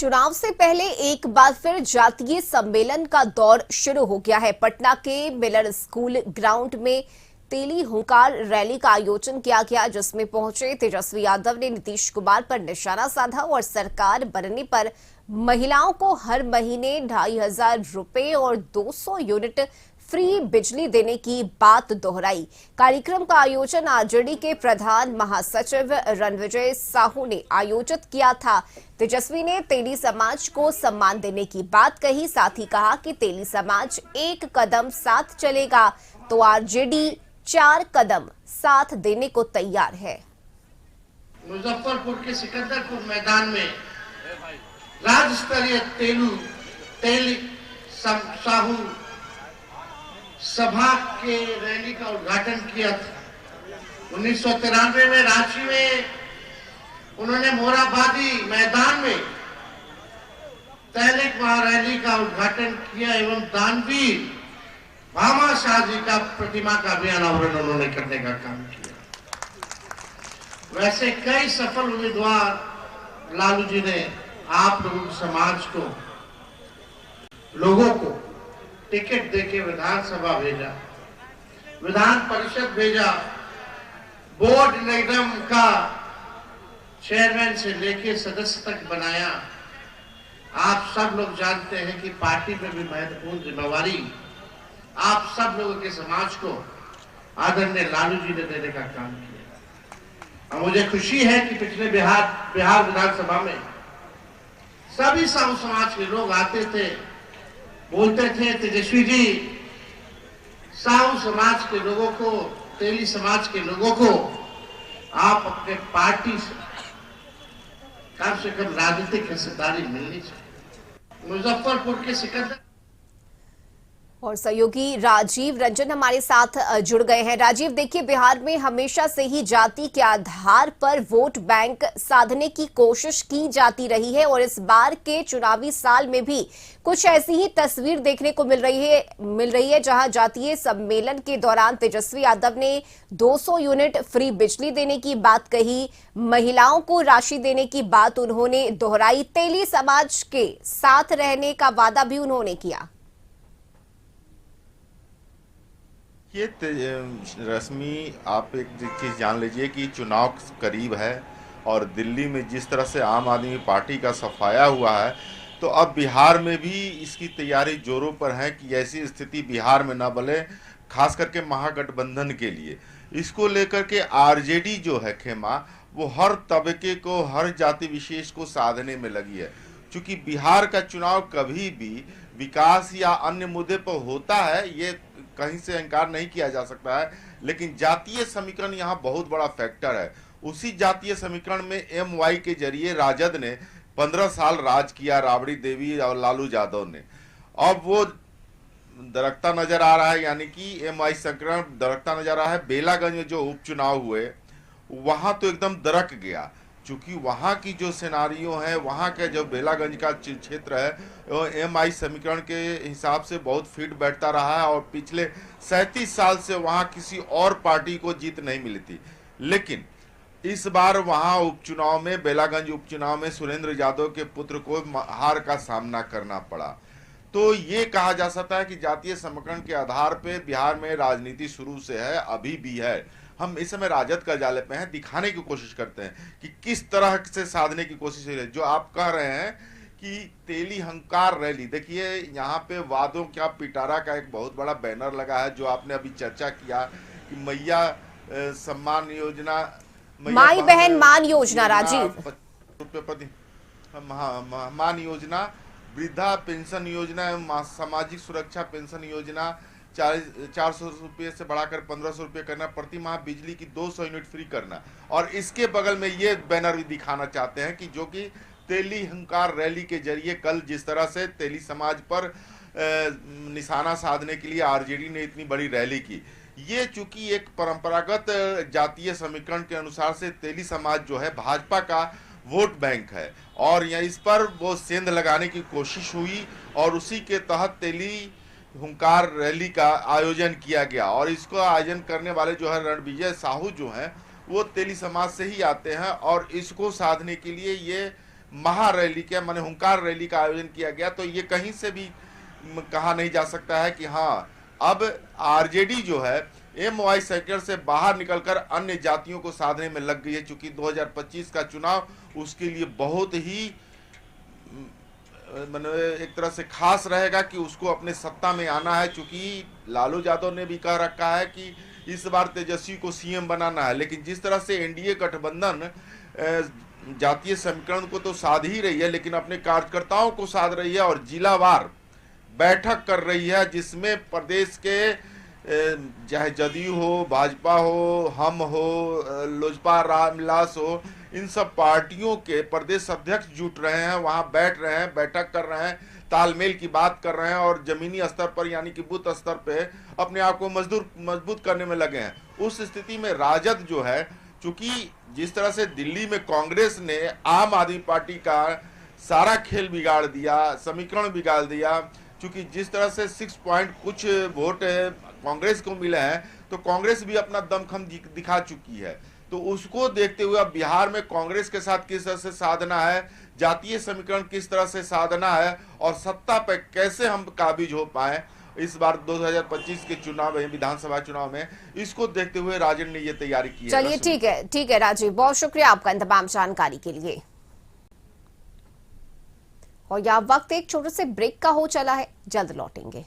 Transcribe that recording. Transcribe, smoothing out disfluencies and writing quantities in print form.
चुनाव से पहले एक बार फिर जातीय सम्मेलन का दौर शुरू हो गया है। पटना के मिलर स्कूल ग्राउंड में तेली हुंकार रैली का आयोजन किया गया, जिसमें पहुंचे तेजस्वी यादव ने नीतीश कुमार पर निशाना साधा और सरकार बनने पर महिलाओं को हर महीने 2,500 रुपए और 200 यूनिट फ्री बिजली देने की बात दोहराई। कार्यक्रम का आयोजन आरजेडी के प्रधान महासचिव रणविजय साहू ने आयोजित किया था। तेजस्वी ने तेली समाज को सम्मान देने की बात कही, साथ ही कहा कि तेली समाज एक कदम साथ चलेगा तो आरजेडी 4 कदम साथ देने को तैयार है। मुजफ्फरपुर के सिकंदरपुर मैदान में राज्य स्तरीय तेली साहू सभा के रैली का उद्घाटन किया था। 1993 में रांची में उन्होंने मोराबादी मैदान में तहलीक महारैली का उद्घाटन किया एवं दानवीर भामा शाह जी का प्रतिमा का भी अनावरण उन्होंने करने का काम किया। वैसे कई सफल उम्मीदवार लालू जी ने आप लोगों के समाज को, लोगों को टिकट देके विधानसभा भेजा, विधान परिषद भेजा, बोर्ड निगम का चेयरमैन से लेके सदस्य तक बनाया। आप सब लोग जानते हैं कि पार्टी में भी महत्वपूर्ण जिम्मेवारी आप सब लोगों के समाज को आदरणीय लालू जी ने देने का काम किया। और मुझे खुशी है कि पिछले बिहार विधानसभा में सभी साहू समाज के लोग आते थे, बोलते थे तेजस्वी जी साहू समाज के लोगों को, तेली समाज के लोगों को आप अपने पार्टी से कम राजनीतिक हिस्सेदारी मिलनी चाहिए। मुजफ्फरपुर के सिकंदर और सहयोगी राजीव रंजन हमारे साथ जुड़ गए हैं। राजीव, देखिए, बिहार में हमेशा से ही जाति के आधार पर वोट बैंक साधने की कोशिश की जाती रही है और इस बार के चुनावी साल में भी कुछ ऐसी ही तस्वीर देखने को मिल रही है जहां जातीय सम्मेलन के दौरान तेजस्वी यादव ने 200 यूनिट फ्री बिजली देने की बात कही, महिलाओं को राशि देने की बात उन्होंने दोहराई, तेली समाज के साथ रहने का वादा भी उन्होंने किया। ये रश्मि, आप एक चीज़ जान लीजिए कि चुनाव करीब है और दिल्ली में जिस तरह से आम आदमी पार्टी का सफाया हुआ है, तो अब बिहार में भी इसकी तैयारी जोरों पर है कि ऐसी स्थिति बिहार में ना बने, खास करके महागठबंधन के लिए। इसको लेकर के आरजेडी जो है खेमा, वो हर तबके को, हर जाति विशेष को साधने में लगी है। क्योंकि बिहार का चुनाव कभी भी विकास या अन्य मुद्दे पर होता है, ये कहीं से इनकार नहीं किया जा सकता है, लेकिन जातीय समीकरण यहाँ बहुत बड़ा फैक्टर है। उसी जातीय समीकरण में एमवाई के जरिए राजद ने 15 साल राज किया, राबड़ी देवी और लालू यादव ने। अब वो दरकता नजर आ रहा है, यानी कि एमवाई समीकरण दरकता नजर आ रहा है। बेलागंज में जो उपचुनाव हुए वहां तो एकदम दरक गया, चूंकि वहां की जो सिनारियो है, वहां का जो बेलागंज का क्षेत्र है, वो एमआई समीकरण के हिसाब से बहुत फिट बैठता रहा है और पिछले 37 साल से वहां किसी और पार्टी को जीत नहीं मिली थी। लेकिन इस बार वहां उपचुनाव में, बेलागंज उपचुनाव में सुरेंद्र यादव के पुत्र को हार का सामना करना पड़ा। तो ये कहा जा सकता है कि जातीय समीकरण के आधार पर बिहार में राजनीति शुरू से है, अभी भी है। हम इस समय राजद का जाले पे हैं, दिखाने की कोशिश करते हैं कि किस तरह से साधने की कोशिश है। जो आप कह रहे हैं कि तेली हंकार रैली, देखिए यहाँ पे वादों का पिटारा का एक बहुत बड़ा बैनर लगा है, जो आपने अभी चर्चा किया कि मैया सम्मान योजना, माई बहन मान योजना, राजीव मान योजना, वृद्धा पेंशन योजना, सामाजिक सुरक्षा पेंशन योजना 400 रुपये से बढ़ाकर 1500 रुपये करना, प्रति माह बिजली की 200 यूनिट फ्री करना। और इसके बगल में ये बैनर भी दिखाना चाहते हैं कि जो कि तेली हंकार रैली के जरिए कल जिस तरह से तेली समाज पर निशाना साधने के लिए आरजेडी ने इतनी बड़ी रैली की, ये चूंकि एक परंपरागत जातीय समीकरण के अनुसार से तेली समाज जो है भाजपा का वोट बैंक है और यहाँ इस पर वो सेंध लगाने की कोशिश हुई और उसी के तहत तेली हुंकार रैली का आयोजन किया गया। और इसको आयोजन करने वाले जो है रणविजय साहू जो हैं, वो तेली समाज से ही आते हैं और इसको साधने के लिए ये महारैली के माने हुंकार रैली का आयोजन किया गया। तो ये कहीं से भी कहा नहीं जा सकता है कि हाँ, अब आरजेडी जो है MOI सेक्टर से बाहर निकलकर अन्य जातियों को साधने में लग गई है। चूंकि 2025 का चुनाव उसके लिए बहुत ही एक तरह से खास रहेगा कि उसको अपने सत्ता में आना है। चूंकि लालू यादव ने भी कह रखा है कि इस बार तेजस्वी को CM बनाना है, लेकिन जिस तरह से NDA गठबंधन जातीय समीकरण को तो साध ही रही है, लेकिन अपने कार्यकर्ताओं को साध रही है और जिलावार बैठक कर रही है, जिसमें प्रदेश के चाहे जदयू हो, भाजपा हो, हम हो, लोजपा रामविलास हो, इन सब पार्टियों के प्रदेश अध्यक्ष जुट रहे हैं, वहां बैठ रहे हैं, बैठक कर रहे हैं, तालमेल की बात कर रहे हैं और जमीनी स्तर पर यानी कि बूथ स्तर पे अपने आप को मजबूत करने में लगे हैं। उस स्थिति में राजद जो है, चूंकि जिस तरह से दिल्ली में कांग्रेस ने आम आदमी पार्टी का सारा खेल बिगाड़ दिया, समीकरण बिगाड़ दिया, चूंकि जिस तरह से 6 पॉइंट कुछ वोट कांग्रेस को मिले हैं, तो कांग्रेस भी अपना दमखम दिखा चुकी है। तो उसको देखते हुए अब बिहार में कांग्रेस के साथ किस तरह से साधना है, जातीय समीकरण किस तरह से साधना है और सत्ता पर कैसे हम काबिज हो पाए इस बार 2025 के चुनाव में, विधानसभा चुनाव में, इसको देखते हुए राजद ने ये तैयारी की है। चलिए ठीक है राजीव, बहुत शुक्रिया आपका इन तमाम जानकारी के लिए। और यह वक्त एक छोटे से ब्रेक का हो चला है, जल्द लौटेंगे।